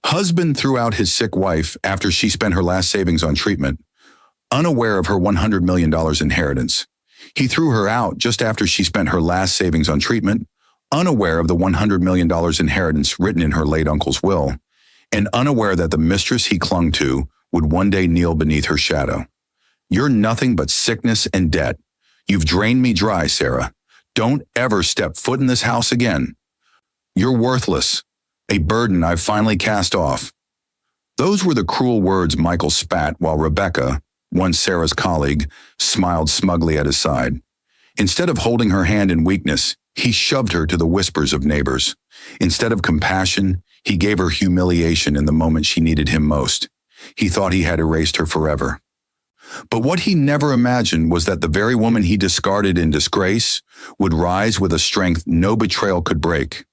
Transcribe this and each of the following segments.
Husband threw out his sick wife after she spent her last savings on treatment, unaware of her $100 million inheritance. He threw her out just after she spent her last savings on treatment, unaware of the $100 million inheritance written in her late uncle's will, and unaware that the mistress he clung to would one day kneel beneath her shadow. You're nothing but sickness and debt. You've drained me dry, Sarah. Don't ever step foot in this house again. You're worthless, a burden I've finally cast off. Those were the cruel words Michael spat while Rebecca, once Sarah's colleague, smiled smugly at his side. Instead of holding her hand in weakness, he shoved her to the whispers of neighbors. Instead of compassion, he gave her humiliation in the moment she needed him most. He thought he had erased her forever. But what he never imagined was that the very woman he discarded in disgrace would rise with a strength no betrayal could break.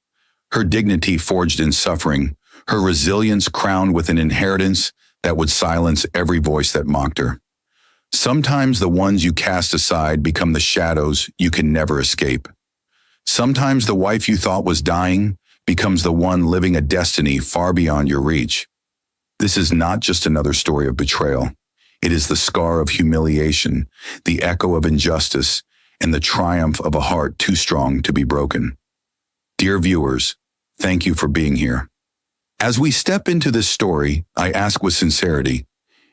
Her dignity forged in suffering, her resilience crowned with an inheritance that would silence every voice that mocked her. Sometimes the ones you cast aside become the shadows you can never escape. Sometimes the wife you thought was dying becomes the one living a destiny far beyond your reach. This is not just another story of betrayal. It is the scar of humiliation, the echo of injustice, and the triumph of a heart too strong to be broken. Dear viewers, thank you for being here. As we step into this story, I ask with sincerity,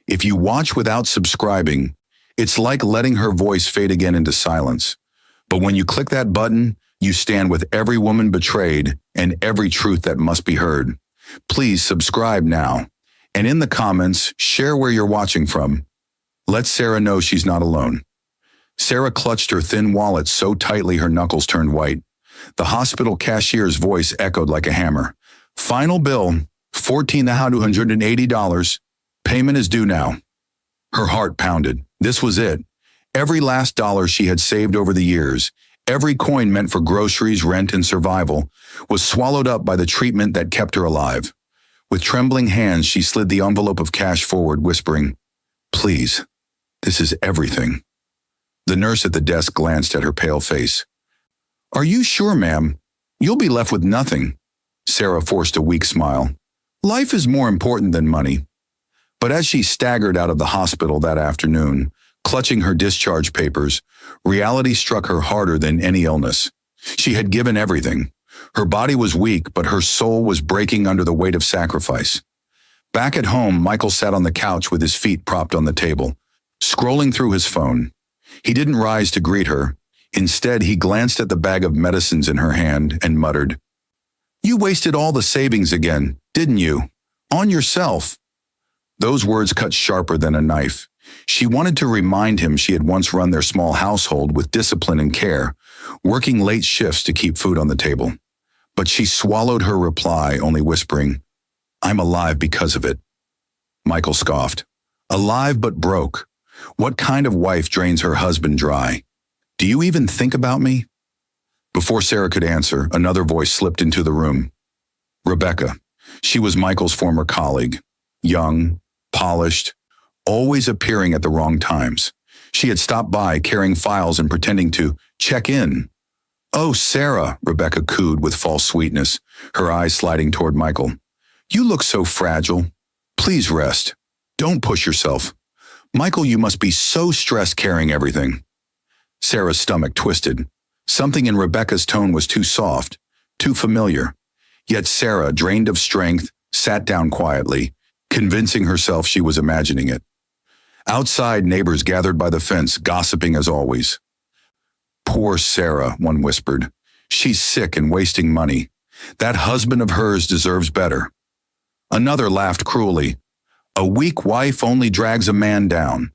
if you watch without subscribing, it's like letting her voice fade again into silence. But when you click that button, you stand with every woman betrayed and every truth that must be heard. Please subscribe now. And in the comments, share where you're watching from. Let Sarah know she's not alone. Sarah clutched her thin wallet so tightly her knuckles turned white. The hospital cashier's voice echoed like a hammer. Final bill, $14,280. Payment is due now. Her heart pounded. This was it. Every last dollar she had saved over the years, every coin meant for groceries, rent, and survival, was swallowed up by the treatment that kept her alive. With trembling hands, she slid the envelope of cash forward, whispering, "Please, this is everything." The nurse at the desk glanced at her pale face. "Are you sure, ma'am? You'll be left with nothing." Sarah forced a weak smile. "Life is more important than money." But as she staggered out of the hospital that afternoon, clutching her discharge papers, reality struck her harder than any illness. She had given everything. Her body was weak, but her soul was breaking under the weight of sacrifice. Back at home, Michael sat on the couch with his feet propped on the table, scrolling through his phone. He didn't rise to greet her. Instead, he glanced at the bag of medicines in her hand and muttered, "You wasted all the savings again, didn't you? On yourself." Those words cut sharper than a knife. She wanted to remind him she had once run their small household with discipline and care, working late shifts to keep food on the table. But she swallowed her reply, only whispering, "I'm alive because of it." Michael scoffed. "Alive but broke. What kind of wife drains her husband dry? Do you even think about me?" Before Sarah could answer, another voice slipped into the room. Rebecca. She was Michael's former colleague. Young, polished, always appearing at the wrong times. She had stopped by carrying files and pretending to check in. "Oh, Sarah," Rebecca cooed with false sweetness, her eyes sliding toward Michael. "You look so fragile. Please rest. Don't push yourself. Michael, you must be so stressed carrying everything." Sarah's stomach twisted. Something in Rebecca's tone was too soft, too familiar. Yet Sarah, drained of strength, sat down quietly, convincing herself she was imagining it. Outside, neighbors gathered by the fence, gossiping as always. "Poor Sarah," one whispered. "She's sick and wasting money. That husband of hers deserves better." Another laughed cruelly. "A weak wife only drags a man down."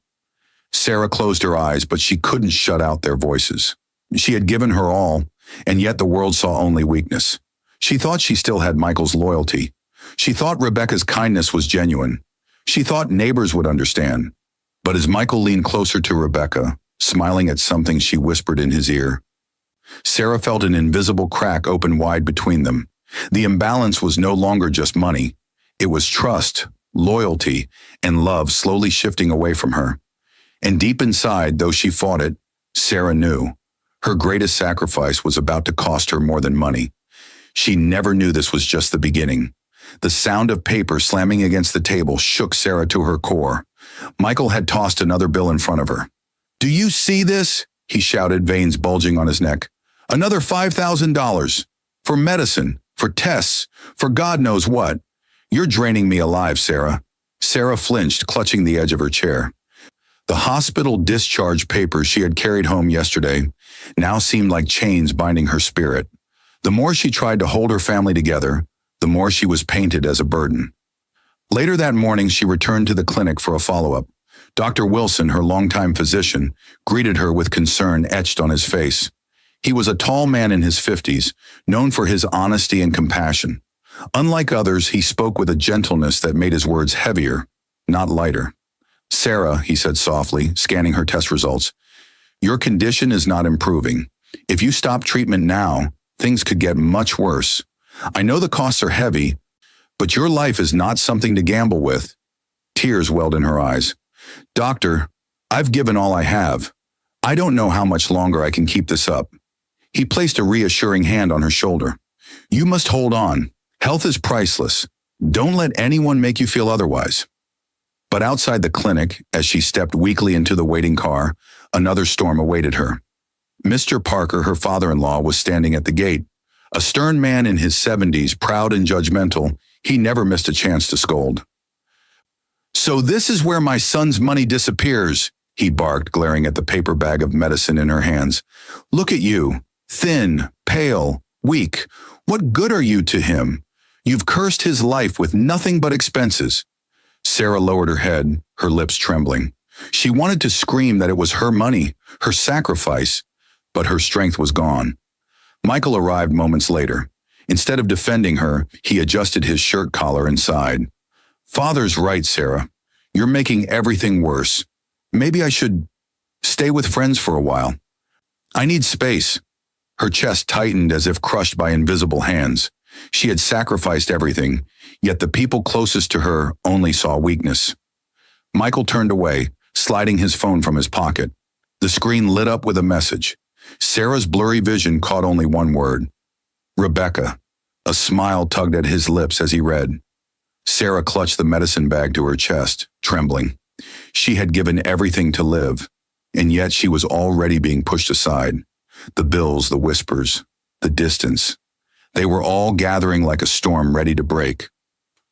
Sarah closed her eyes, but she couldn't shut out their voices. She had given her all, and yet the world saw only weakness. She thought she still had Michael's loyalty. She thought Rebecca's kindness was genuine. She thought neighbors would understand. But as Michael leaned closer to Rebecca, smiling at something she whispered in his ear, Sarah felt an invisible crack open wide between them. The imbalance was no longer just money. It was trust, loyalty, and love slowly shifting away from her. And deep inside, though she fought it, Sarah knew her greatest sacrifice was about to cost her more than money. She never knew this was just the beginning. The sound of paper slamming against the table shook Sarah to her core. Michael had tossed another bill in front of her. "Do you see this?" he shouted, veins bulging on his neck. "Another $5,000. For medicine, for tests, for God knows what. You're draining me alive, Sarah." Sarah flinched, clutching the edge of her chair. The hospital discharge papers she had carried home yesterday now seemed like chains binding her spirit. The more she tried to hold her family together, the more she was painted as a burden. Later that morning, she returned to the clinic for a follow-up. Dr. Wilson, her longtime physician, greeted her with concern etched on his face. He was a tall man in his 50s, known for his honesty and compassion. Unlike others, he spoke with a gentleness that made his words heavier, not lighter. "Sarah," he said softly, scanning her test results, "your condition is not improving. If you stop treatment now, things could get much worse. I know the costs are heavy, but your life is not something to gamble with." Tears welled in her eyes. "Doctor, I've given all I have. I don't know how much longer I can keep this up." He placed a reassuring hand on her shoulder. "You must hold on. Health is priceless. Don't let anyone make you feel otherwise." But outside the clinic, as she stepped weakly into the waiting car, another storm awaited her. Mr. Parker, her father-in-law, was standing at the gate. A stern man in his 70s, proud and judgmental, he never missed a chance to scold. "So this is where my son's money disappears," he barked, glaring at the paper bag of medicine in her hands. "Look at you, thin, pale, weak. What good are you to him? You've cursed his life with nothing but expenses." Sarah lowered her head, her lips trembling. She wanted to scream that it was her money, her sacrifice, but her strength was gone. Michael arrived moments later. Instead of defending her, he adjusted his shirt collar and sighed. "Father's right, Sarah. You're making everything worse. Maybe I should stay with friends for a while. I need space." Her chest tightened as if crushed by invisible hands. She had sacrificed everything, yet the people closest to her only saw weakness. Michael turned away, sliding his phone from his pocket. The screen lit up with a message. Sarah's blurry vision caught only one word: Rebecca. A smile tugged at his lips as he read. Sarah clutched the medicine bag to her chest, trembling. She had given everything to live, and yet she was already being pushed aside. The bills, the whispers, the distance. They were all gathering like a storm ready to break.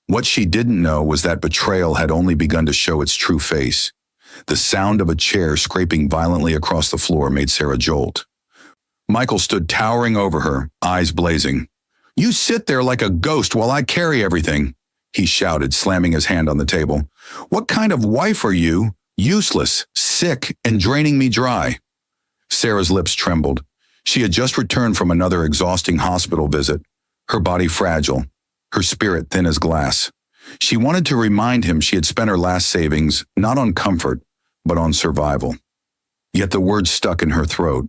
What she didn't know was that betrayal had only begun to show its true face. The sound of a chair scraping violently across the floor made Sarah jolt. Michael stood towering over her, eyes blazing. "You sit there like a ghost while I carry everything," he shouted, slamming his hand on the table. "What kind of wife are you? Useless, sick, and draining me dry." Sarah's lips trembled. She had just returned from another exhausting hospital visit, her body fragile, her spirit thin as glass. She wanted to remind him she had spent her last savings not on comfort, but on survival. Yet the words stuck in her throat.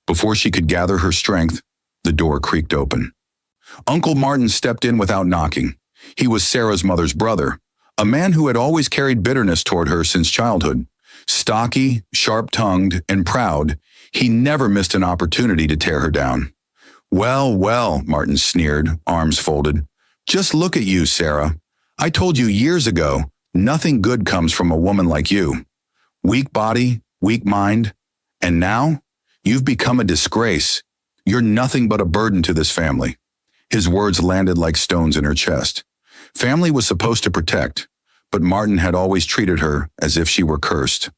Before she could gather her strength, the door creaked open. Uncle Martin stepped in without knocking. He was Sarah's mother's brother, a man who had always carried bitterness toward her since childhood. Stocky, sharp-tongued, and proud, he never missed an opportunity to tear her down. "Well, well," Martin sneered, arms folded. "Just look at you, Sarah. I told you years ago, nothing good comes from a woman like you. Weak body, weak mind, and now you've become a disgrace. You're nothing but a burden to this family." His words landed like stones in her chest. Family was supposed to protect, but Martin had always treated her as if she were cursed.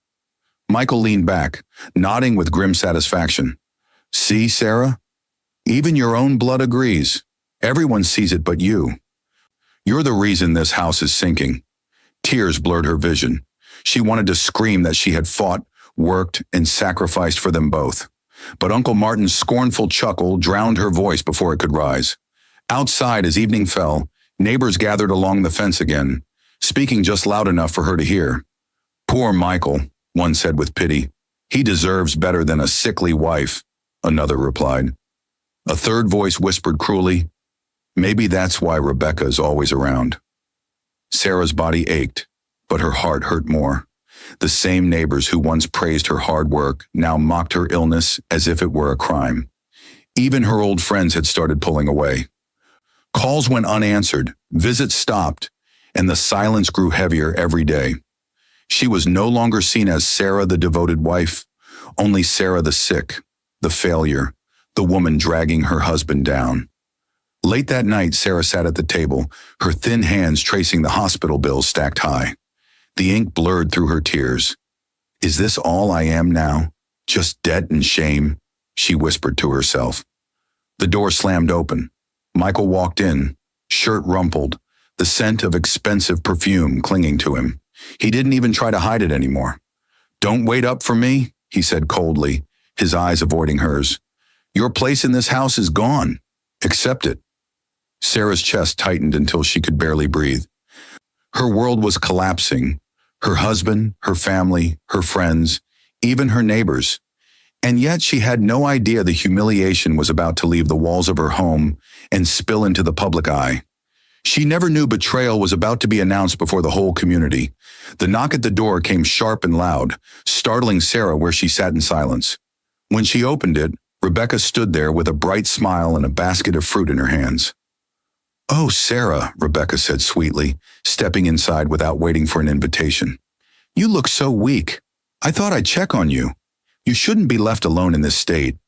Michael leaned back, nodding with grim satisfaction. "See, Sarah? Even your own blood agrees. Everyone sees it but you. You're the reason this house is sinking." Tears blurred her vision. She wanted to scream that she had fought, worked, and sacrificed for them both. But Uncle Martin's scornful chuckle drowned her voice before it could rise. Outside, as evening fell, neighbors gathered along the fence again, speaking just loud enough for her to hear. "Poor Michael," one said with pity. "He deserves better than a sickly wife," another replied. A third voice whispered cruelly, "Maybe that's why Rebecca is always around." Sarah's body ached, but her heart hurt more. The same neighbors who once praised her hard work now mocked her illness as if it were a crime. Even her old friends had started pulling away. Calls went unanswered, visits stopped, and the silence grew heavier every day. She was no longer seen as Sarah, the devoted wife, only Sarah the sick, the failure, the woman dragging her husband down. Late that night, Sarah sat at the table, her thin hands tracing the hospital bills stacked high. The ink blurred through her tears. "Is this all I am now? Just debt and shame?" she whispered to herself. The door slammed open. Michael walked in, shirt rumpled, the scent of expensive perfume clinging to him. He didn't even try to hide it anymore. "Don't wait up for me," he said coldly, his eyes avoiding hers. "Your place in this house is gone. Accept it." Sarah's chest tightened until she could barely breathe. Her world was collapsing. Her husband, her family, her friends, even her neighbors. And yet she had no idea the humiliation was about to leave the walls of her home and spill into the public eye. She never knew betrayal was about to be announced before the whole community. The knock at the door came sharp and loud, startling Sarah where she sat in silence. When she opened it, Rebecca stood there with a bright smile and a basket of fruit in her hands. "Oh, Sarah," Rebecca said sweetly, stepping inside without waiting for an invitation. "You look so weak. I thought I'd check on you. You shouldn't be left alone in this state."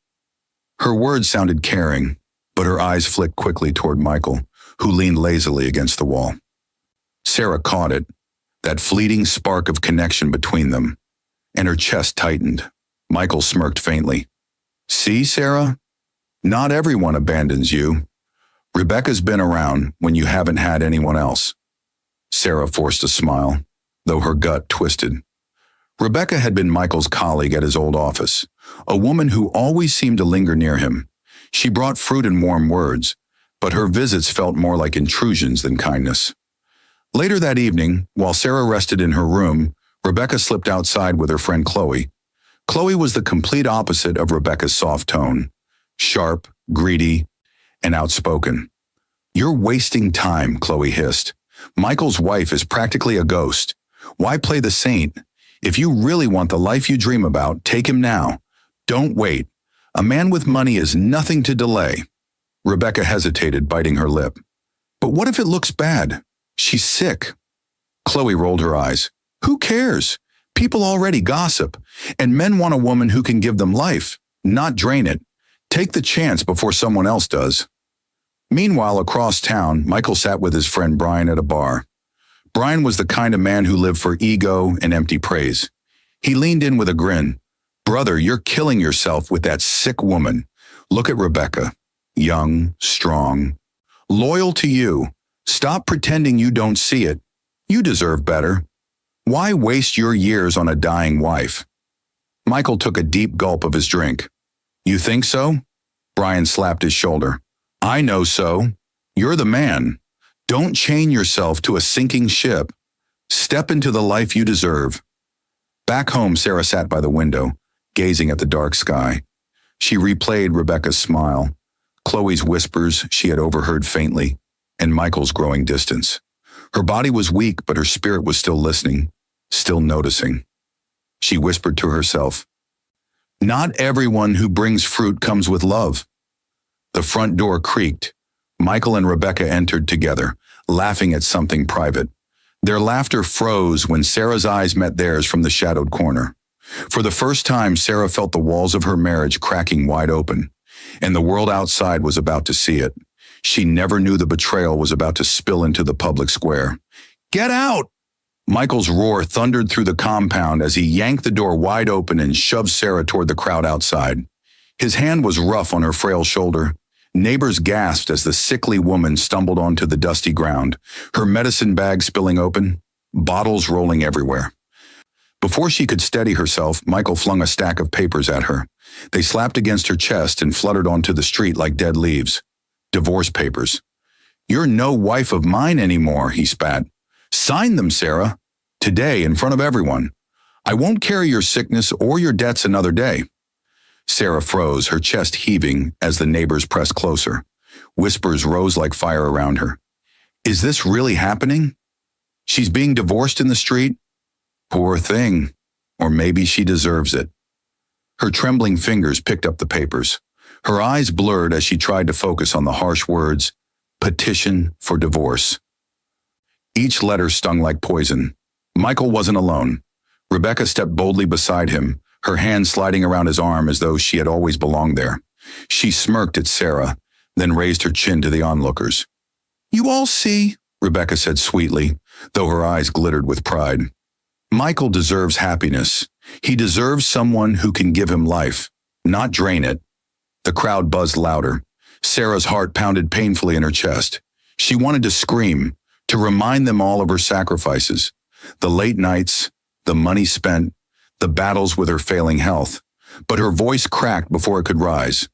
Her words sounded caring, but her eyes flicked quickly toward Michael, who leaned lazily against the wall. Sarah caught it, that fleeting spark of connection between them, and her chest tightened. Michael smirked faintly. "See, Sarah? Not everyone abandons you. Rebecca's been around when you haven't had anyone else." Sarah forced a smile, though her gut twisted. Rebecca had been Michael's colleague at his old office, a woman who always seemed to linger near him. She brought fruit and warm words, but her visits felt more like intrusions than kindness. Later that evening, while Sarah rested in her room, Rebecca slipped outside with her friend Chloe. Chloe was the complete opposite of Rebecca's soft tone, sharp, greedy, and outspoken. "You're wasting time," Chloe hissed. "Michael's wife is practically a ghost. Why play the saint? If you really want the life you dream about, take him now. Don't wait. A man with money is nothing to delay." Rebecca hesitated, biting her lip. "But what if it looks bad? She's sick." Chloe rolled her eyes. "Who cares? People already gossip, and men want a woman who can give them life, not drain it. Take the chance before someone else does." Meanwhile, across town, Michael sat with his friend Brian at a bar. Brian was the kind of man who lived for ego and empty praise. He leaned in with a grin. "Brother, you're killing yourself with that sick woman. Look at Rebecca. Young, strong, loyal to you. Stop pretending you don't see it. You deserve better. Why waste your years on a dying wife?" Michael took a deep gulp of his drink. "You think so?" Brian slapped his shoulder. "I know so. You're the man. Don't chain yourself to a sinking ship. Step into the life you deserve." Back home, Sarah sat by the window, gazing at the dark sky. She replayed Rebecca's smile, Chloe's whispers she had overheard faintly, and Michael's growing distance. Her body was weak, but her spirit was still listening, still noticing. She whispered to herself, "Not everyone who brings fruit comes with love." The front door creaked. Michael and Rebecca entered together, laughing at something private. Their laughter froze when Sarah's eyes met theirs from the shadowed corner. For the first time, Sarah felt the walls of her marriage cracking wide open, and the world outside was about to see it. She never knew the betrayal was about to spill into the public square. "Get out!" Michael's roar thundered through the compound as he yanked the door wide open and shoved Sarah toward the crowd outside. His hand was rough on her frail shoulder. Neighbors gasped as the sickly woman stumbled onto the dusty ground, her medicine bag spilling open, bottles rolling everywhere. Before she could steady herself, Michael flung a stack of papers at her. They slapped against her chest and fluttered onto the street like dead leaves. Divorce papers. "You're no wife of mine anymore," he spat. "Sign them, Sarah. Today, in front of everyone. I won't carry your sickness or your debts another day." Sarah froze, her chest heaving as the neighbors pressed closer. Whispers rose like fire around her. "Is this really happening? She's being divorced in the street? Poor thing. Or maybe she deserves it." Her trembling fingers picked up the papers. Her eyes blurred as she tried to focus on the harsh words, Petition for divorce. Each letter stung like poison. Michael wasn't alone. Rebecca stepped boldly beside him, her hand sliding around his arm as though she had always belonged there. She smirked at Sarah, then raised her chin to the onlookers. "You all see," Rebecca said sweetly, though her eyes glittered with pride. "Michael deserves happiness. He deserves someone who can give him life, not drain it." The crowd buzzed louder. Sarah's heart pounded painfully in her chest. She wanted to scream, to remind them all of her sacrifices. The late nights, the money spent, the battles with her failing health. But her voice cracked before it could rise.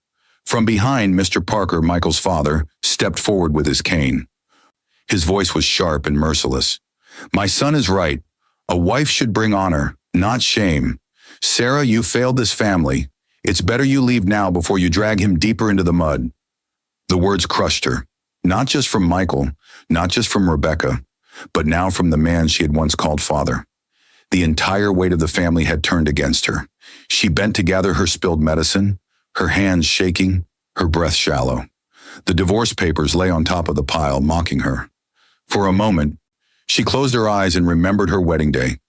From behind, Mr. Parker, Michael's father, stepped forward with his cane. His voice was sharp and merciless. "My son is right. A wife should bring honor, not shame. Sarah, you failed this family. It's better you leave now before you drag him deeper into the mud." The words crushed her, not just from Michael, not just from Rebecca, but now from the man she had once called father. The entire weight of the family had turned against her. She bent to gather her spilled medicine, her hands shaking, her breath shallow. The divorce papers lay on top of the pile, mocking her. For a moment, she closed her eyes and remembered her wedding day.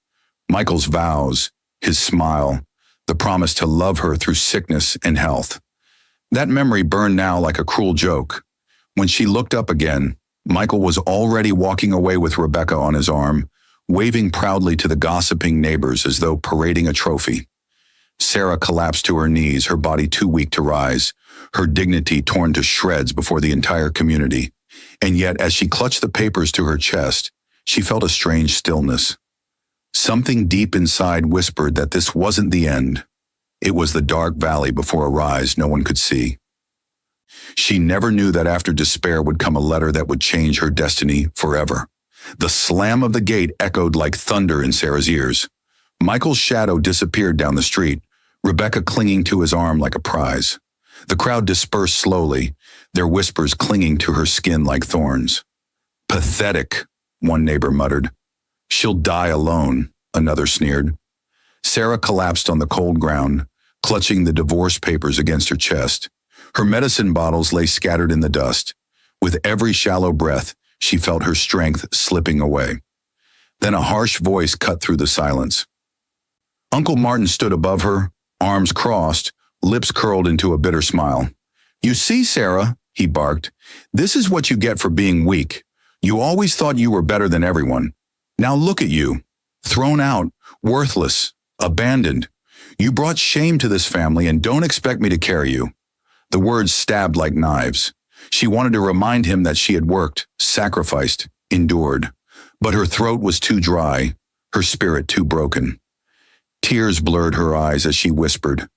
Michael's vows, his smile, the promise to love her through sickness and health. That memory burned now like a cruel joke. When she looked up again, Michael was already walking away with Rebecca on his arm, waving proudly to the gossiping neighbors as though parading a trophy. Sarah collapsed to her knees, her body too weak to rise, her dignity torn to shreds before the entire community. And yet, as she clutched the papers to her chest, she felt a strange stillness. Something deep inside whispered that this wasn't the end. It was the dark valley before a rise no one could see. She never knew that after despair would come a letter that would change her destiny forever. The slam of the gate echoed like thunder in Sarah's ears. Michael's shadow disappeared down the street, Rebecca clinging to his arm like a prize. The crowd dispersed slowly, their whispers clinging to her skin like thorns. "Pathetic," one neighbor muttered. "She'll die alone," another sneered. Sarah collapsed on the cold ground, clutching the divorce papers against her chest. Her medicine bottles lay scattered in the dust. With every shallow breath, she felt her strength slipping away. Then a harsh voice cut through the silence. Uncle Martin stood above her, arms crossed, lips curled into a bitter smile. "You see, Sarah," he barked, "this is what you get for being weak. You always thought you were better than everyone. Now look at you, thrown out, worthless, abandoned. You brought shame to this family and don't expect me to carry you." The words stabbed like knives. She wanted to remind him that she had worked, sacrificed, endured. But her throat was too dry, her spirit too broken. Tears blurred her eyes as she whispered,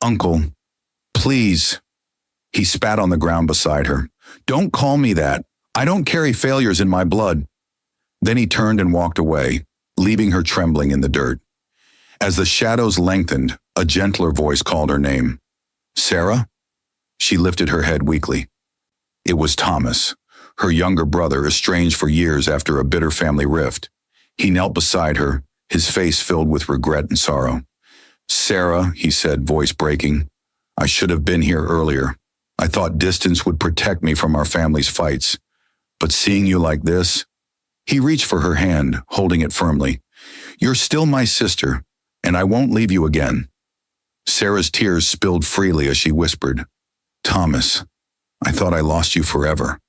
"Uncle, please." He spat on the ground beside her. "Don't call me that. I don't carry failures in my blood." Then he turned and walked away, leaving her trembling in the dirt. As the shadows lengthened, a gentler voice called her name. "Sarah?" She lifted her head weakly. It was Thomas, her younger brother, estranged for years after a bitter family rift. He knelt beside her, his face filled with regret and sorrow. "Sarah," he said, voice breaking, "I should have been here earlier. I thought distance would protect me from our family's fights. But seeing you like this..." He reached for her hand, holding it firmly. "You're still my sister, and I won't leave you again." Sarah's tears spilled freely as she whispered, "Thomas, I thought I lost you forever."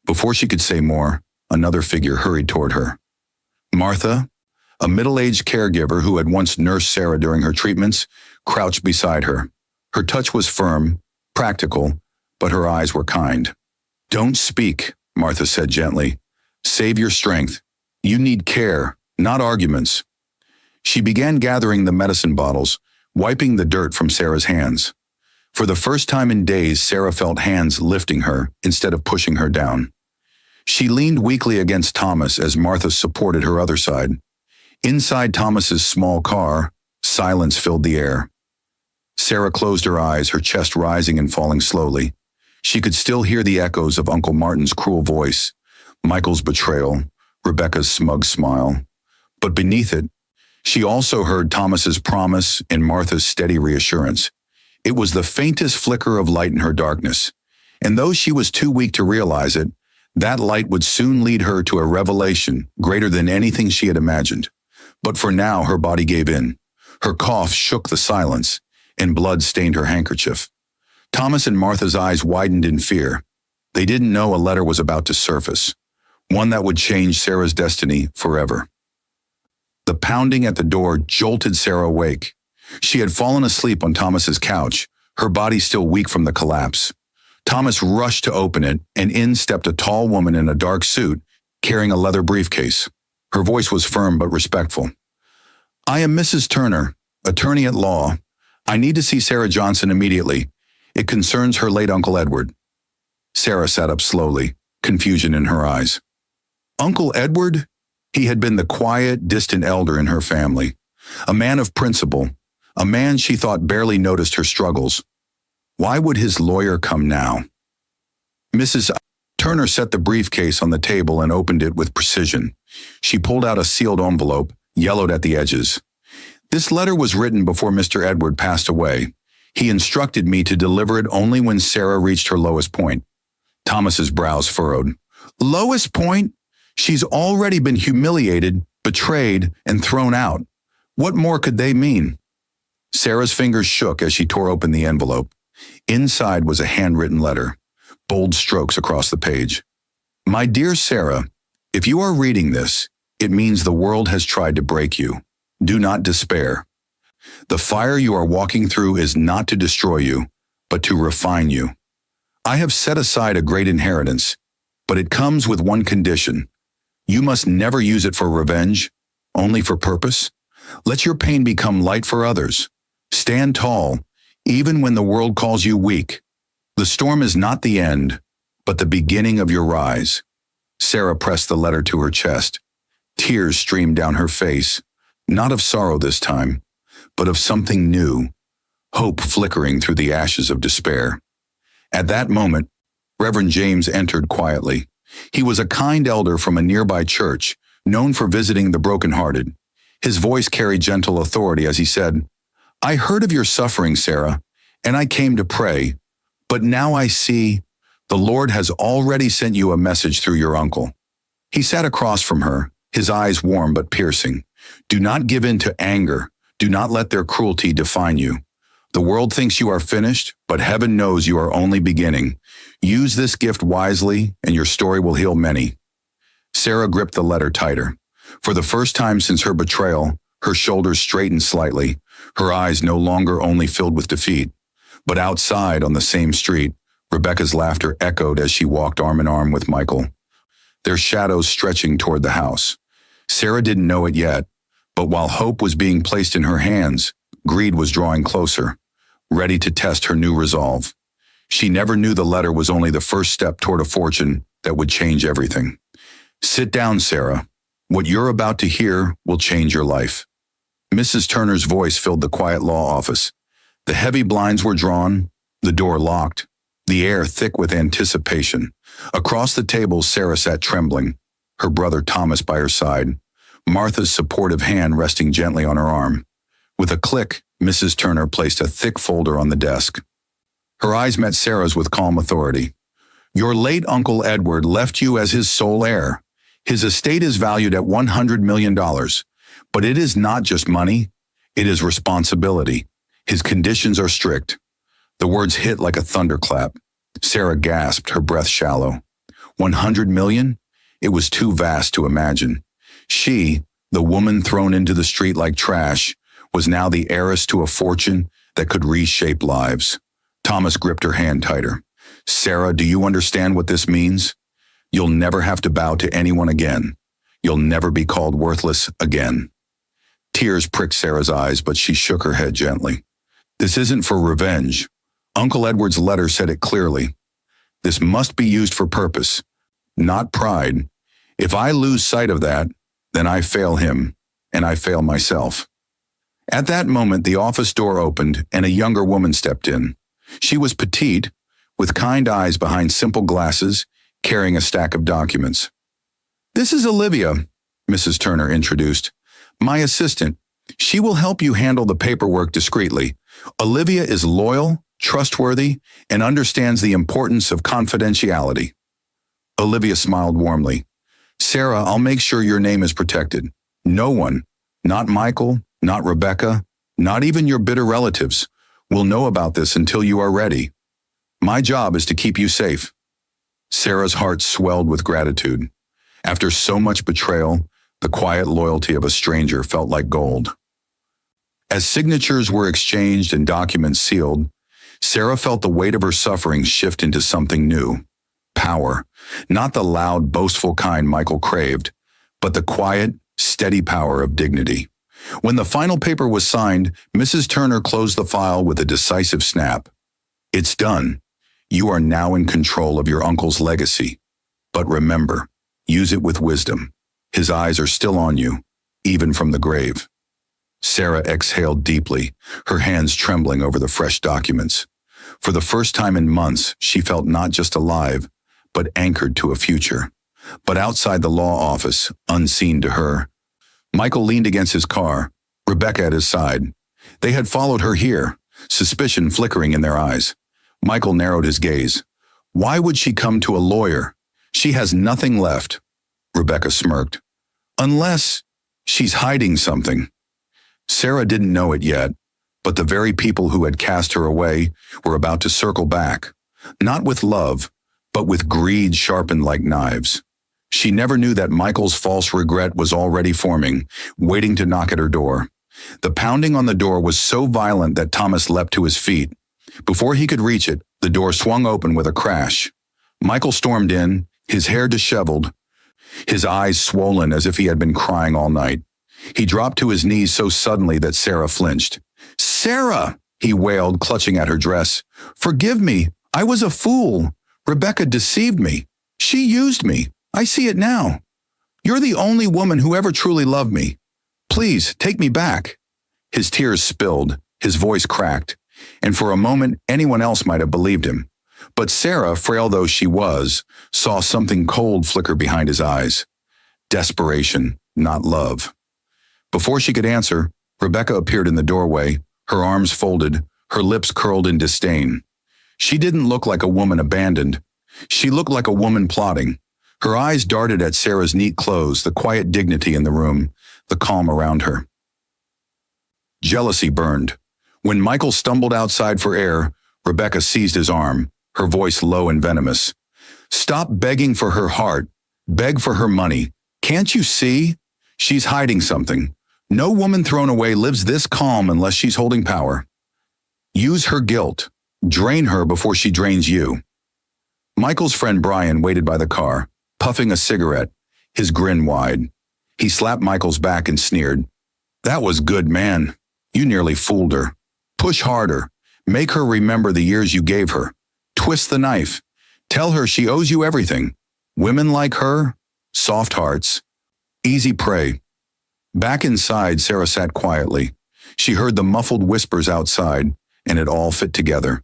Before she could say more, another figure hurried toward her. Martha, a middle-aged caregiver who had once nursed Sarah during her treatments, crouched beside her. Her touch was firm, practical, but her eyes were kind. "Don't speak," Martha said gently. "Save your strength. You need care, not arguments." She began gathering the medicine bottles, wiping the dirt from Sarah's hands. For the first time in days, Sarah felt hands lifting her instead of pushing her down. She leaned weakly against Thomas as Martha supported her other side. Inside Thomas's small car, silence filled the air. Sarah closed her eyes, her chest rising and falling slowly. She could still hear the echoes of Uncle Martin's cruel voice, Michael's betrayal, Rebecca's smug smile. But beneath it, she also heard Thomas's promise and Martha's steady reassurance. It was the faintest flicker of light in her darkness, and though she was too weak to realize it, That light would soon lead her to a revelation greater than anything she had imagined. But for now, her body gave in. Her cough shook the silence, and blood stained her handkerchief. Thomas and Martha's eyes widened in fear. They didn't know a letter was about to surface, one that would change Sarah's destiny forever. The pounding at the door jolted Sarah awake. She had fallen asleep on Thomas's couch, her body still weak from the collapse. Thomas rushed to open it, and in stepped a tall woman in a dark suit, carrying a leather briefcase. Her voice was firm but respectful. "I am Mrs. Turner, attorney at law. I need to see Sarah Johnson immediately. It concerns her late Uncle Edward." Sarah sat up slowly, confusion in her eyes. Uncle Edward? He had been the quiet, distant elder in her family. A man of principle, a man she thought barely noticed her struggles. Why would his lawyer come now? Mrs. Turner set the briefcase on the table and opened it with precision. She pulled out a sealed envelope, yellowed at the edges. "This letter was written before Mr. Edward passed away. He instructed me to deliver it only when Sarah reached her lowest point." Thomas's brows furrowed. "Lowest point? She's already been humiliated, betrayed, and thrown out. What more could they mean?" Sarah's fingers shook as she tore open the envelope. Inside was a handwritten letter, bold strokes across the page. "My dear Sarah, if you are reading this, it means the world has tried to break you. Do not despair. The fire you are walking through is not to destroy you, but to refine you. I have set aside a great inheritance, but it comes with one condition. You must never use it for revenge, only for purpose. Let your pain become light for others. Stand tall, even when the world calls you weak. The storm is not the end, but the beginning of your rise." Sarah pressed the letter to her chest. Tears streamed down her face, not of sorrow this time, but of something new, hope flickering through the ashes of despair. At that moment, Reverend James entered quietly. He was a kind elder from a nearby church, known for visiting the brokenhearted. His voice carried gentle authority as he said, "I heard of your suffering, Sarah, and I came to pray. But now I see the Lord has already sent you a message through your uncle." He sat across from her, his eyes warm but piercing. "Do not give in to anger. Do not let their cruelty define you. The world thinks you are finished, but heaven knows you are only beginning. Use this gift wisely, and your story will heal many." Sarah gripped the letter tighter. For the first time since her betrayal, her shoulders straightened slightly, her eyes no longer only filled with defeat. But outside, on the same street, Rebecca's laughter echoed as she walked arm in arm with Michael, their shadows stretching toward the house. Sarah didn't know it yet, but while hope was being placed in her hands, greed was drawing closer, ready to test her new resolve. She never knew the letter was only the first step toward a fortune that would change everything. "Sit down, Sarah. What you're about to hear will change your life." Mrs. Turner's voice filled the quiet law office. The heavy blinds were drawn, the door locked, the air thick with anticipation. Across the table, Sarah sat trembling, her brother Thomas by her side, Martha's supportive hand resting gently on her arm. With a click, Mrs. Turner placed a thick folder on the desk. Her eyes met Sarah's with calm authority. "Your late Uncle Edward left you as his sole heir. His estate is valued at $100 million. But it is not just money, it is responsibility. His conditions are strict." The words hit like a thunderclap. Sarah gasped, her breath shallow. 100 million? It was too vast to imagine. She, the woman thrown into the street like trash, was now the heiress to a fortune that could reshape lives. Thomas gripped her hand tighter. "Sarah, do you understand what this means? You'll never have to bow to anyone again. You'll never be called worthless again." Tears pricked Sarah's eyes, but she shook her head gently. "This isn't for revenge. Uncle Edward's letter said it clearly. This must be used for purpose, not pride. If I lose sight of that, then I fail him, and I fail myself." At that moment, the office door opened, and a younger woman stepped in. She was petite, with kind eyes behind simple glasses, carrying a stack of documents. "This is Olivia," Mrs. Turner introduced. "My assistant. She will help you handle the paperwork discreetly. Olivia is loyal, trustworthy, and understands the importance of confidentiality." Olivia smiled warmly. Sarah, I'll make sure your name is protected. No one, not Michael, not Rebecca, not even your bitter relatives, will know about this until you are ready. My job is to keep you safe. Sarah's heart swelled with gratitude. After so much betrayal, the quiet loyalty of a stranger felt like gold. As signatures were exchanged and documents sealed, Sarah felt the weight of her suffering shift into something new. Power, not the loud, boastful kind Michael craved, but the quiet, steady power of dignity. When the final paper was signed, Mrs. Turner closed the file with a decisive snap. It's done. You are now in control of your uncle's legacy. But remember, use it with wisdom. His eyes are still on you, even from the grave. Sarah exhaled deeply, her hands trembling over the fresh documents. For the first time in months, she felt not just alive, but anchored to a future. But outside the law office, unseen to her, Michael leaned against his car, Rebecca at his side. They had followed her here, suspicion flickering in their eyes. Michael narrowed his gaze. Why would she come to a lawyer? She has nothing left. Rebecca smirked. Unless she's hiding something. Sarah didn't know it yet, but the very people who had cast her away were about to circle back, not with love, but with greed sharpened like knives. She never knew that Michael's false regret was already forming, waiting to knock at her door. The pounding on the door was so violent that Thomas leapt to his feet. Before he could reach it, the door swung open with a crash. Michael stormed in, his hair disheveled, his eyes swollen as if he had been crying all night. He dropped to his knees so suddenly that Sarah flinched. Sarah, he wailed, clutching at her dress. Forgive me. I was a fool. Rebecca deceived me. She used me. I see it now. You're the only woman who ever truly loved me. Please, take me back. His tears spilled, his voice cracked, and for a moment anyone else might have believed him. But Sarah, frail though she was, saw something cold flicker behind his eyes. Desperation, not love. Before she could answer, Rebecca appeared in the doorway, her arms folded, her lips curled in disdain. She didn't look like a woman abandoned. She looked like a woman plotting. Her eyes darted at Sarah's neat clothes, the quiet dignity in the room, the calm around her. Jealousy burned. When Michael stumbled outside for air, Rebecca seized his arm, her voice low and venomous. Stop begging for her heart. Beg for her money. Can't you see? She's hiding something. No woman thrown away lives this calm unless she's holding power. Use her guilt. Drain her before she drains you. Michael's friend Brian waited by the car, puffing a cigarette, his grin wide. He slapped Michael's back and sneered. That was good, man. You nearly fooled her. Push harder. Make her remember the years you gave her. Twist the knife. Tell her she owes you everything. Women like her, soft hearts, easy prey. Back inside, Sarah sat quietly. She heard the muffled whispers outside, and it all fit together.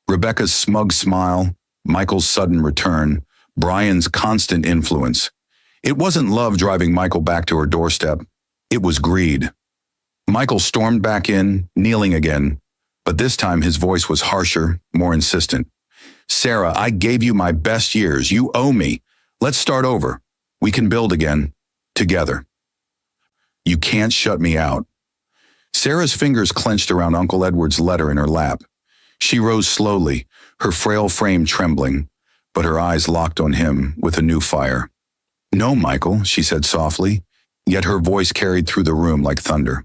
Rebecca's smug smile, Michael's sudden return, Brian's constant influence. It wasn't love driving Michael back to her doorstep. It was greed. Michael stormed back in, kneeling again, but this time his voice was harsher, more insistent. Sarah, I gave you my best years. You owe me. Let's start over. We can build again, together. You can't shut me out. Sarah's fingers clenched around Uncle Edward's letter in her lap. She rose slowly, her frail frame trembling, but her eyes locked on him with a new fire. No, Michael, she said softly, yet her voice carried through the room like thunder.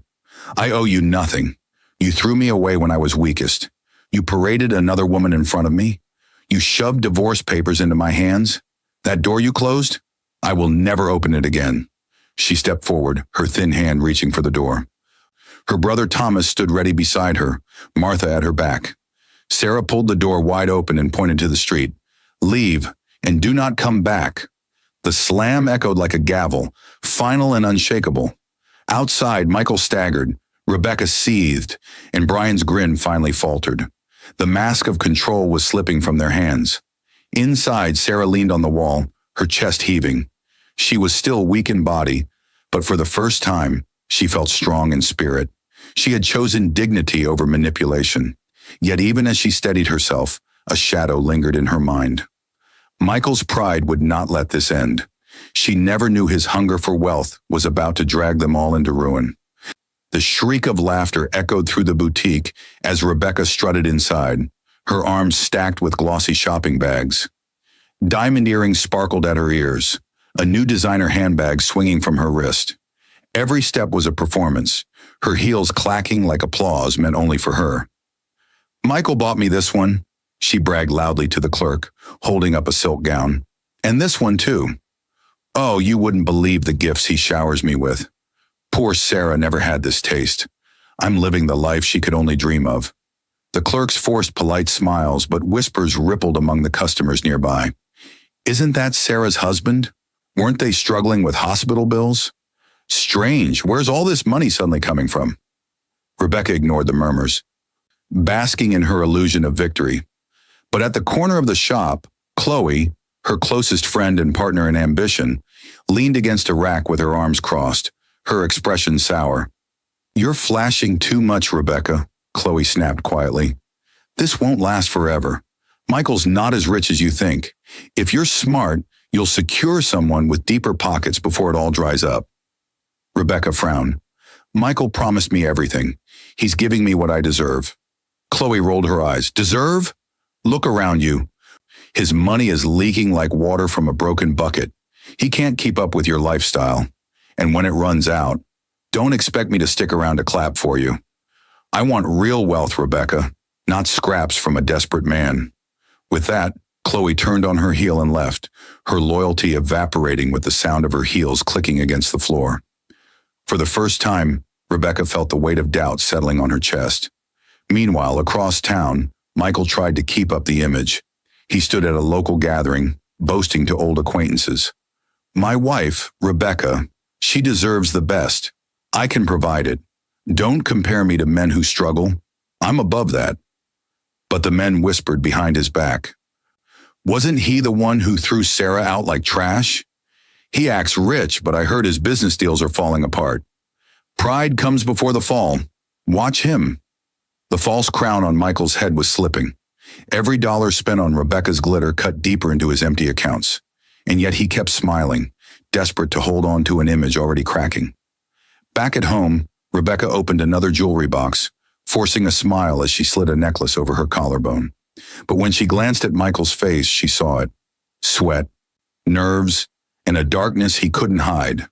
I owe you nothing. You threw me away when I was weakest. You paraded another woman in front of me. You shoved divorce papers into my hands. That door you closed? I will never open it again. She stepped forward, her thin hand reaching for the door. Her brother Thomas stood ready beside her, Martha at her back. Sarah pulled the door wide open and pointed to the street. Leave, and do not come back. The slam echoed like a gavel, final and unshakable. Outside, Michael staggered, Rebecca seethed, and Brian's grin finally faltered. The mask of control was slipping from their hands. Inside, Sarah leaned on the wall, her chest heaving. She was still weak in body, but for the first time, she felt strong in spirit. She had chosen dignity over manipulation. Yet even as she steadied herself, a shadow lingered in her mind. Michael's pride would not let this end. She never knew his hunger for wealth was about to drag them all into ruin. The shriek of laughter echoed through the boutique as Rebecca strutted inside, her arms stacked with glossy shopping bags. Diamond earrings sparkled at her ears, a new designer handbag swinging from her wrist. Every step was a performance, her heels clacking like applause meant only for her. "Michael bought me this one," she bragged loudly to the clerk, holding up a silk gown. "And this one too. Oh, you wouldn't believe the gifts he showers me with. Poor Sarah never had this taste. I'm living the life she could only dream of." The clerks forced polite smiles, but whispers rippled among the customers nearby. "Isn't that Sarah's husband? Weren't they struggling with hospital bills? Strange, where's all this money suddenly coming from?" Rebecca ignored the murmurs, basking in her illusion of victory. But at the corner of the shop, Chloe, her closest friend and partner in ambition, leaned against a rack with her arms crossed, her expression sour. "You're flashing too much, Rebecca," Chloe snapped quietly. "This won't last forever. Michael's not as rich as you think. If you're smart, you'll secure someone with deeper pockets before it all dries up." Rebecca frowned. "Michael promised me everything. He's giving me what I deserve." Chloe rolled her eyes. "Deserve? Look around you. His money is leaking like water from a broken bucket. He can't keep up with your lifestyle. And when it runs out, don't expect me to stick around to clap for you. I want real wealth, Rebecca, not scraps from a desperate man." With that, Chloe turned on her heel and left, her loyalty evaporating with the sound of her heels clicking against the floor. For the first time, Rebecca felt the weight of doubt settling on her chest. Meanwhile, across town, Michael tried to keep up the image. He stood at a local gathering, boasting to old acquaintances. "My wife, Rebecca, she deserves the best. I can provide it. Don't compare me to men who struggle. I'm above that." But the men whispered behind his back. "Wasn't he the one who threw Sarah out like trash? He acts rich, but I heard his business deals are falling apart. Pride comes before the fall. Watch him." The false crown on Michael's head was slipping. Every dollar spent on Rebecca's glitter cut deeper into his empty accounts. And yet he kept smiling, desperate to hold on to an image already cracking. Back at home, Rebecca opened another jewelry box, forcing a smile as she slid a necklace over her collarbone. But when she glanced at Michael's face, she saw it. Sweat, nerves, and a darkness he couldn't hide.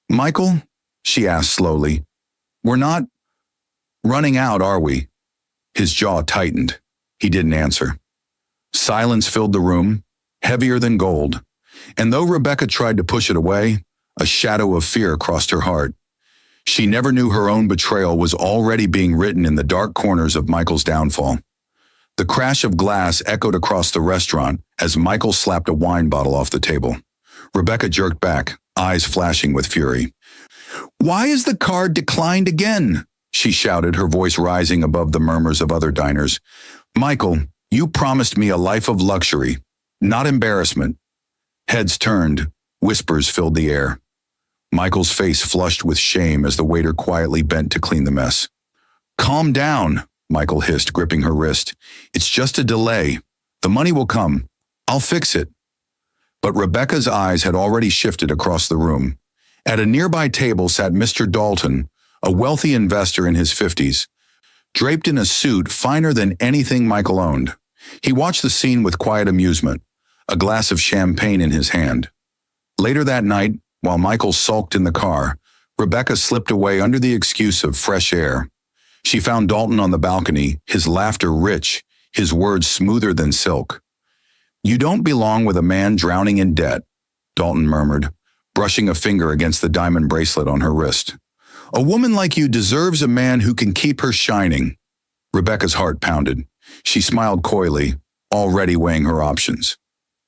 "Michael?" she asked slowly. "We're not running out, are we?" His jaw tightened. He didn't answer. Silence filled the room, heavier than gold. And though Rebecca tried to push it away, a shadow of fear crossed her heart. She never knew her own betrayal was already being written in the dark corners of Michael's downfall. The crash of glass echoed across the restaurant as Michael slapped a wine bottle off the table. Rebecca jerked back, eyes flashing with fury. "Why is the card declined again?" she shouted, her voice rising above the murmurs of other diners. "Michael, you promised me a life of luxury, not embarrassment." Heads turned, whispers filled the air. Michael's face flushed with shame as the waiter quietly bent to clean the mess. "Calm down," Michael hissed, gripping her wrist. "It's just a delay. The money will come. I'll fix it." But Rebecca's eyes had already shifted across the room. At a nearby table sat Mr. Dalton, a wealthy investor in his 50s, draped in a suit finer than anything Michael owned. He watched the scene with quiet amusement, a glass of champagne in his hand. Later that night, while Michael sulked in the car, Rebecca slipped away under the excuse of fresh air. She found Dalton on the balcony, his laughter rich, his words smoother than silk. "You don't belong with a man drowning in debt," Dalton murmured, brushing a finger against the diamond bracelet on her wrist. "A woman like you deserves a man who can keep her shining." Rebecca's heart pounded. She smiled coyly, already weighing her options.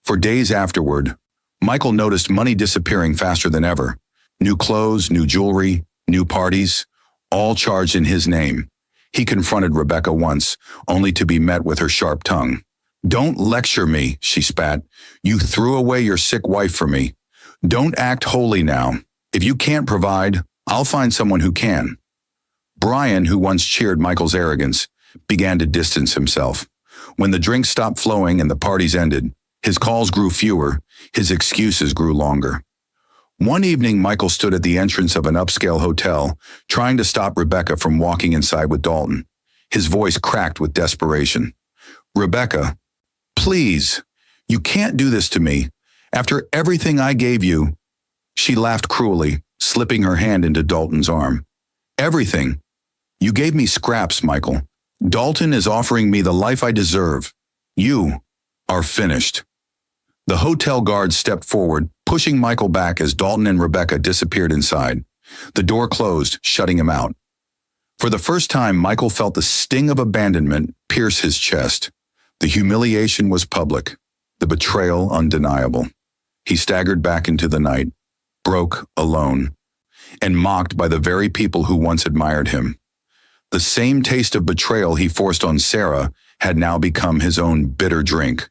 For days afterward, Michael noticed money disappearing faster than ever. New clothes, new jewelry, new parties, all charged in his name. He confronted Rebecca once, only to be met with her sharp tongue. "Don't lecture me," she spat. "You threw away your sick wife for me. Don't act holy now. If you can't provide, I'll find someone who can." Brian, who once cheered Michael's arrogance, began to distance himself. When the drinks stopped flowing and the parties ended, His calls grew fewer, his excuses grew longer. One evening, Michael stood at the entrance of an upscale hotel, trying to stop Rebecca from walking inside with Dalton. His voice cracked with desperation. "Rebecca, please, you can't do this to me. After everything I gave you." She laughed cruelly, slipping her hand into Dalton's arm. "Everything. You gave me scraps, Michael. Dalton is offering me the life I deserve. You are finished." The hotel guard stepped forward, pushing Michael back as Dalton and Rebecca disappeared inside. The door closed, shutting him out. For the first time, Michael felt the sting of abandonment pierce his chest. The humiliation was public, the betrayal undeniable. He staggered back into the night, broke, alone, and mocked by the very people who once admired him. The same taste of betrayal he forced on Sarah had now become his own bitter drink.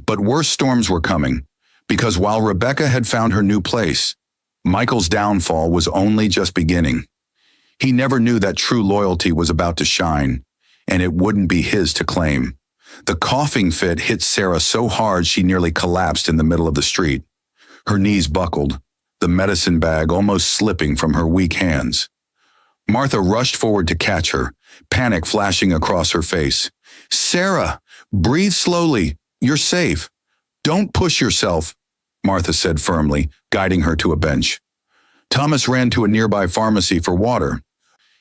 But worse storms were coming, because while Rebecca had found her new place, Michael's downfall was only just beginning. He never knew that true loyalty was about to shine, and it wouldn't be his to claim. The coughing fit hit Sarah so hard she nearly collapsed in the middle of the street. Her knees buckled, the medicine bag almost slipping from her weak hands. Martha rushed forward to catch her, panic flashing across her face. "Sarah, breathe slowly. You're safe. Don't push yourself," Martha said firmly, guiding her to a bench. Thomas ran to a nearby pharmacy for water,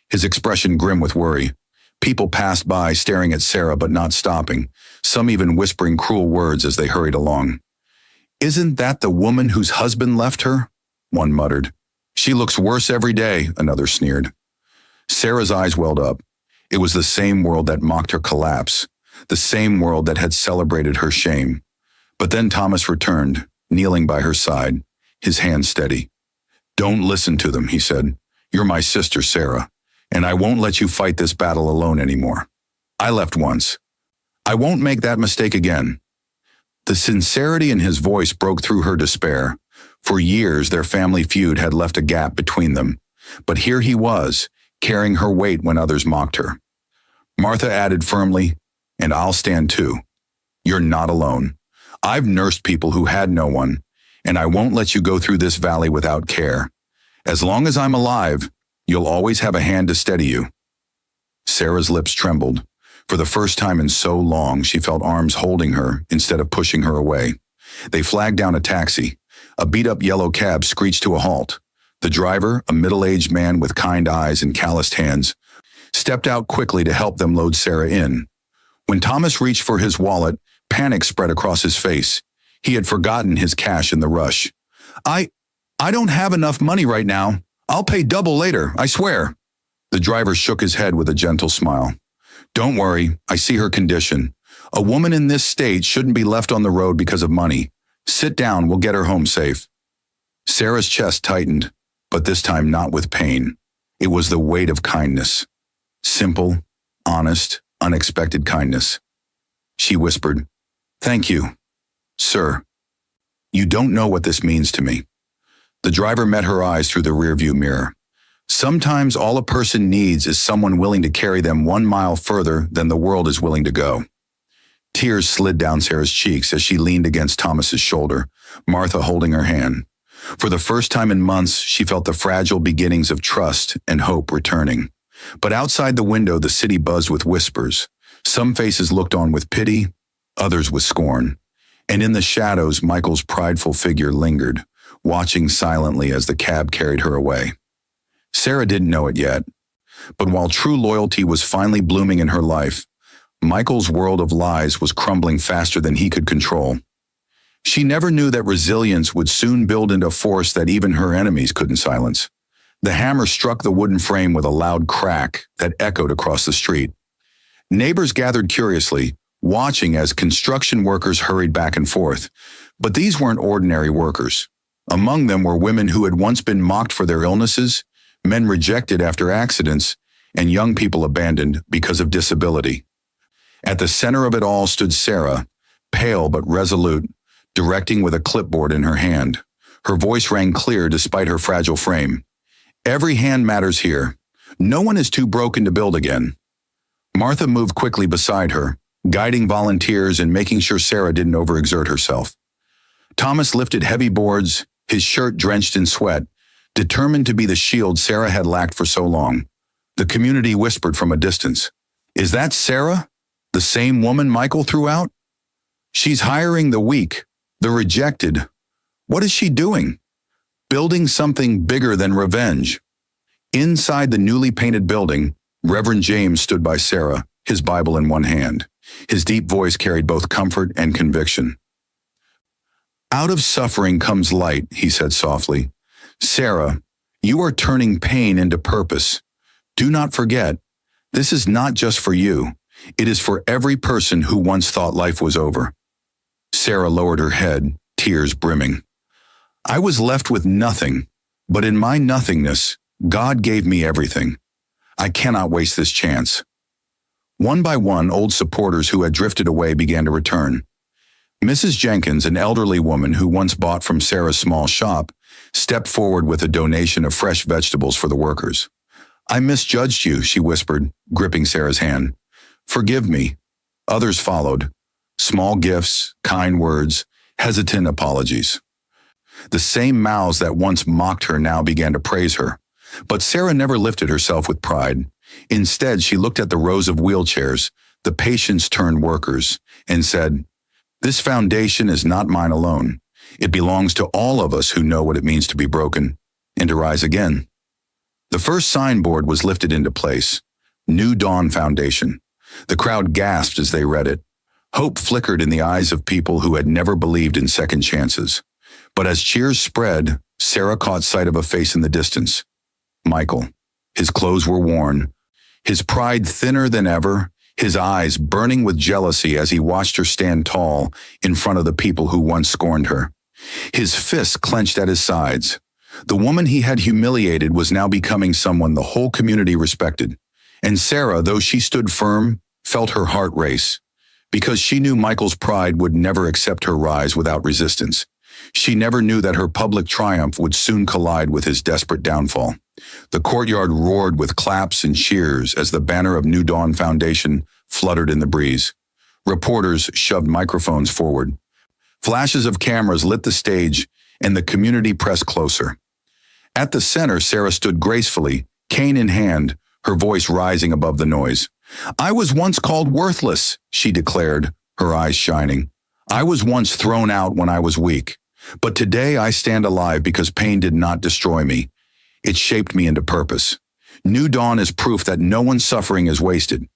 his expression grim with worry. People passed by, staring at Sarah but not stopping, some even whispering cruel words as they hurried along. "Isn't that the woman whose husband left her?" one muttered. "She looks worse every day," another sneered. Sarah's eyes welled up. It was the same world that mocked her collapse, the same world that had celebrated her shame. But then Thomas returned, kneeling by her side, his hand steady. "Don't listen to them," he said. "You're my sister, Sarah, and I won't let you fight this battle alone anymore. I left once. I won't make that mistake again." The sincerity in his voice broke through her despair. For years, their family feud had left a gap between them, but here he was, carrying her weight when others mocked her. Martha added firmly, "And I'll stand too. You're not alone. I've nursed people who had no one, and I won't let you go through this valley without care. As long as I'm alive, you'll always have a hand to steady you." Sarah's lips trembled. For the first time in so long, she felt arms holding her instead of pushing her away. They flagged down a taxi. A beat-up yellow cab screeched to a halt. The driver, a middle-aged man with kind eyes and calloused hands, stepped out quickly to help them load Sarah in. When Thomas reached for his wallet, panic spread across his face. He had forgotten his cash in the rush. I don't have enough money right now. I'll pay double later, I swear." The driver shook his head with a gentle smile. "Don't worry, I see her condition. A woman in this state shouldn't be left on the road because of money. Sit down, we'll get her home safe." Sarah's chest tightened, but this time not with pain. It was the weight of kindness. Simple, honest, unexpected kindness. She whispered, "Thank you, sir. You don't know what this means to me." The driver met her eyes through the rearview mirror. Sometimes all a person needs is someone willing to carry them 1 mile further than the world is willing to go. Tears slid down Sarah's cheeks as she leaned against Thomas's shoulder, Martha holding her hand. For the first time in months, she felt the fragile beginnings of trust and hope returning. But outside the window, the city buzzed with whispers. Some faces looked on with pity, others with scorn. And in the shadows, Michael's prideful figure lingered, watching silently as the cab carried her away. Sarah didn't know it yet, but while true loyalty was finally blooming in her life, Michael's world of lies was crumbling faster than he could control. She never knew that resilience would soon build into a force that even her enemies couldn't silence. The hammer struck the wooden frame with a loud crack that echoed across the street. Neighbors gathered curiously, watching as construction workers hurried back and forth. But these weren't ordinary workers. Among them were women who had once been mocked for their illnesses, men rejected after accidents, and young people abandoned because of disability. At the center of it all stood Sarah, pale but resolute, directing with a clipboard in her hand. Her voice rang clear despite her fragile frame. "Every hand matters here. No one is too broken to build again." Martha moved quickly beside her, guiding volunteers and making sure Sarah didn't overexert herself. Thomas lifted heavy boards, his shirt drenched in sweat, determined to be the shield Sarah had lacked for so long. The community whispered from a distance, "Is that Sarah? The same woman Michael threw out? She's hiring the weak, the rejected. What is she doing? Building something bigger than revenge." Inside the newly painted building, Reverend James stood by Sarah, his Bible in one hand. His deep voice carried both comfort and conviction. "Out of suffering comes light," he said softly. "Sarah, you are turning pain into purpose. Do not forget, this is not just for you. It is for every person who once thought life was over." Sarah lowered her head, tears brimming. "I was left with nothing, but in my nothingness, God gave me everything. I cannot waste this chance." One by one, old supporters who had drifted away began to return. Mrs. Jenkins, an elderly woman who once bought from Sarah's small shop, stepped forward with a donation of fresh vegetables for the workers. "I misjudged you," she whispered, gripping Sarah's hand. "Forgive me." Others followed. Small gifts, kind words, hesitant apologies. The same mouths that once mocked her now began to praise her. But Sarah never lifted herself with pride. Instead, she looked at the rows of wheelchairs, the patients-turned workers, and said, "This foundation is not mine alone. It belongs to all of us who know what it means to be broken and to rise again." The first signboard was lifted into place. New Dawn Foundation. The crowd gasped as they read it. Hope flickered in the eyes of people who had never believed in second chances. But as cheers spread, Sarah caught sight of a face in the distance. Michael. His clothes were worn, his pride thinner than ever, his eyes burning with jealousy as he watched her stand tall in front of the people who once scorned her. His fists clenched at his sides. The woman he had humiliated was now becoming someone the whole community respected. And Sarah, though she stood firm, felt her heart race, because she knew Michael's pride would never accept her rise without resistance. She never knew that her public triumph would soon collide with his desperate downfall. The courtyard roared with claps and cheers as the banner of New Dawn Foundation fluttered in the breeze. Reporters shoved microphones forward. Flashes of cameras lit the stage, and the community pressed closer. At the center, Sarah stood gracefully, cane in hand, her voice rising above the noise. "I was once called worthless," she declared, her eyes shining. "I was once thrown out when I was weak. But today I stand alive because pain did not destroy me. It shaped me into purpose. New Dawn is proof that no one's suffering is wasted."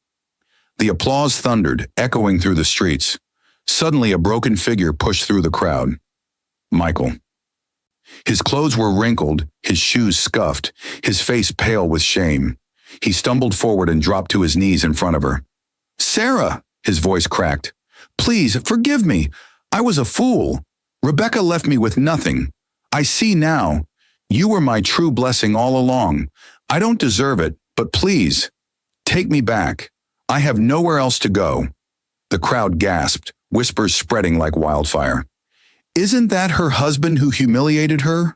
The applause thundered, echoing through the streets. Suddenly, a broken figure pushed through the crowd. Michael. His clothes were wrinkled, his shoes scuffed, his face pale with shame. He stumbled forward and dropped to his knees in front of her. "Sarah," his voice cracked. "Please, forgive me. I was a fool. Rebecca left me with nothing. I see now. You were my true blessing all along. I don't deserve it, but please, take me back. I have nowhere else to go." The crowd gasped, whispers spreading like wildfire. "Isn't that her husband who humiliated her?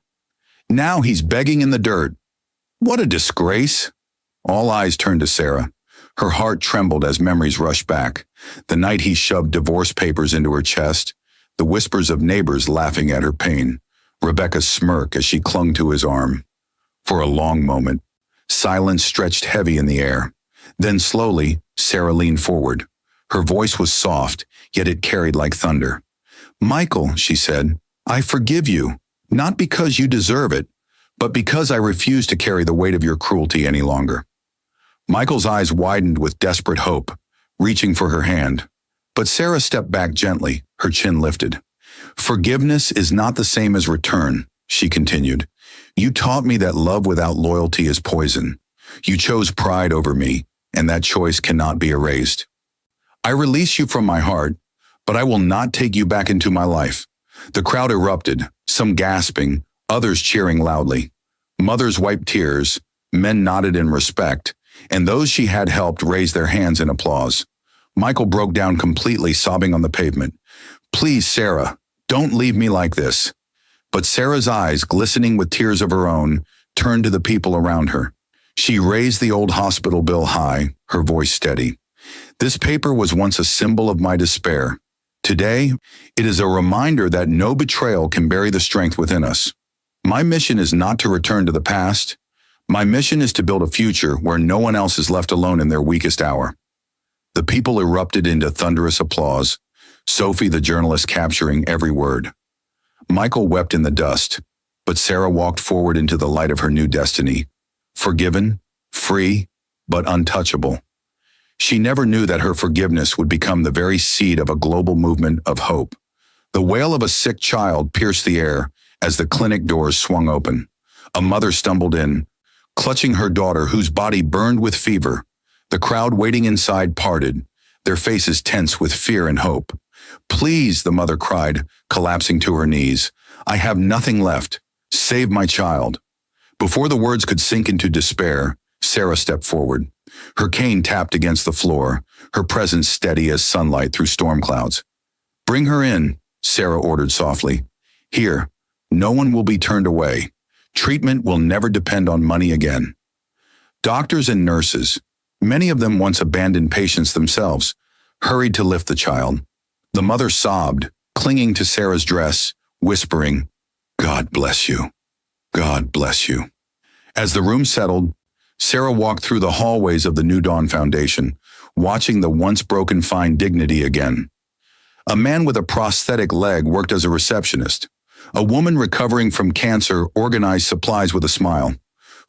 Now he's begging in the dirt. What a disgrace." All eyes turned to Sarah. Her heart trembled as memories rushed back. The night he shoved divorce papers into her chest, the whispers of neighbors laughing at her pain, Rebecca's smirk as she clung to his arm. For a long moment, silence stretched heavy in the air. Then slowly, Sarah leaned forward. Her voice was soft, yet it carried like thunder. "Michael," she said, "I forgive you, not because you deserve it, but because I refuse to carry the weight of your cruelty any longer." Michael's eyes widened with desperate hope, reaching for her hand. But Sarah stepped back gently, her chin lifted. "Forgiveness is not the same as return," she continued. "You taught me that love without loyalty is poison. You chose pride over me, and that choice cannot be erased. I release you from my heart, but I will not take you back into my life." The crowd erupted, some gasping, others cheering loudly. Mothers wiped tears, men nodded in respect, and those she had helped raised their hands in applause. Michael broke down completely, sobbing on the pavement. "Please, Sarah, don't leave me like this." But Sarah's eyes, glistening with tears of her own, turned to the people around her. She raised the old hospital bill high, her voice steady. This paper was once a symbol of my despair. Today, it is a reminder that no betrayal can bury the strength within us. My mission is not to return to the past. My mission is to build a future where no one else is left alone in their weakest hour. The people erupted into thunderous applause, Sophie the journalist capturing every word. Michael wept in the dust, but Sarah walked forward into the light of her new destiny. Forgiven, free, but untouchable. She never knew that her forgiveness would become the very seed of a global movement of hope. The wail of a sick child pierced the air as the clinic doors swung open. A mother stumbled in, clutching her daughter whose body burned with fever. The crowd waiting inside parted, their faces tense with fear and hope. "Please," the mother cried, collapsing to her knees. "I have nothing left. Save my child." Before the words could sink into despair, Sarah stepped forward. Her cane tapped against the floor, her presence steady as sunlight through storm clouds. "Bring her in," Sarah ordered softly. "Here, no one will be turned away. Treatment will never depend on money again." Doctors and nurses, many of them once abandoned patients themselves, hurried to lift the child. The mother sobbed, clinging to Sarah's dress, whispering, "God bless you. God bless you." As the room settled, Sarah walked through the hallways of the New Dawn Foundation, watching the once broken find dignity again. A man with a prosthetic leg worked as a receptionist. A woman recovering from cancer organized supplies with a smile.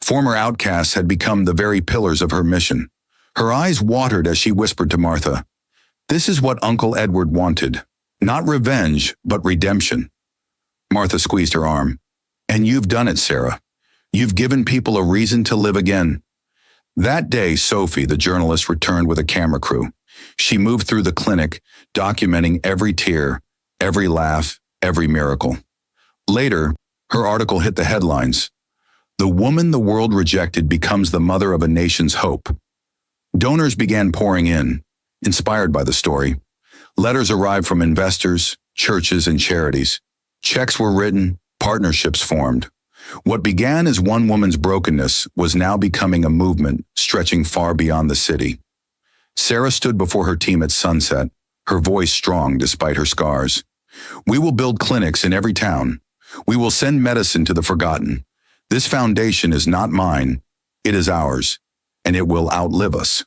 Former outcasts had become the very pillars of her mission. Her eyes watered as she whispered to Martha, "This is what Uncle Edward wanted. Not revenge, but redemption." Martha squeezed her arm. "And you've done it, Sarah. You've given people a reason to live again." That day, Sophie, the journalist, returned with a camera crew. She moved through the clinic, documenting every tear, every laugh, every miracle. Later, her article hit the headlines. "The woman the world rejected becomes the mother of a nation's hope." Donors began pouring in, inspired by the story. Letters arrived from investors, churches, and charities. Checks were written, partnerships formed. What began as one woman's brokenness was now becoming a movement stretching far beyond the city. Sarah stood before her team at sunset, her voice strong despite her scars. "We will build clinics in every town. We will send medicine to the forgotten. This foundation is not mine, it is ours, and it will outlive us."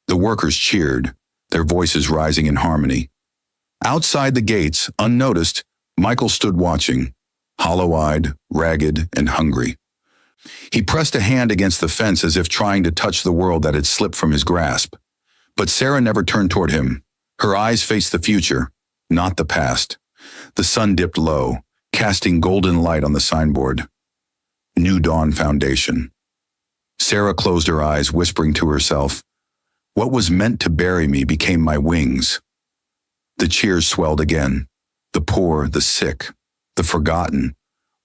The workers cheered, their voices rising in harmony. Outside the gates, unnoticed, Michael stood watching, hollow-eyed, ragged, and hungry. He pressed a hand against the fence as if trying to touch the world that had slipped from his grasp. But Sarah never turned toward him. Her eyes faced the future, not the past. The sun dipped low, casting golden light on the signboard. New Dawn Foundation. Sarah closed her eyes, whispering to herself, "What was meant to bury me became my wings." The cheers swelled again. The poor, the sick, the forgotten,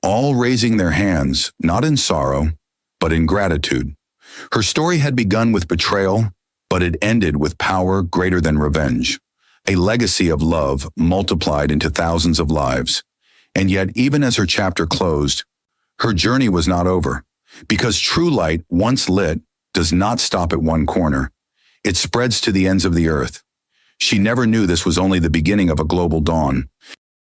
all raising their hands, not in sorrow, but in gratitude. Her story had begun with betrayal, but it ended with power greater than revenge, a legacy of love multiplied into thousands of lives. And yet, even as her chapter closed, her journey was not over, because true light, once lit, does not stop at one corner. It spreads to the ends of the earth. She never knew this was only the beginning of a global dawn.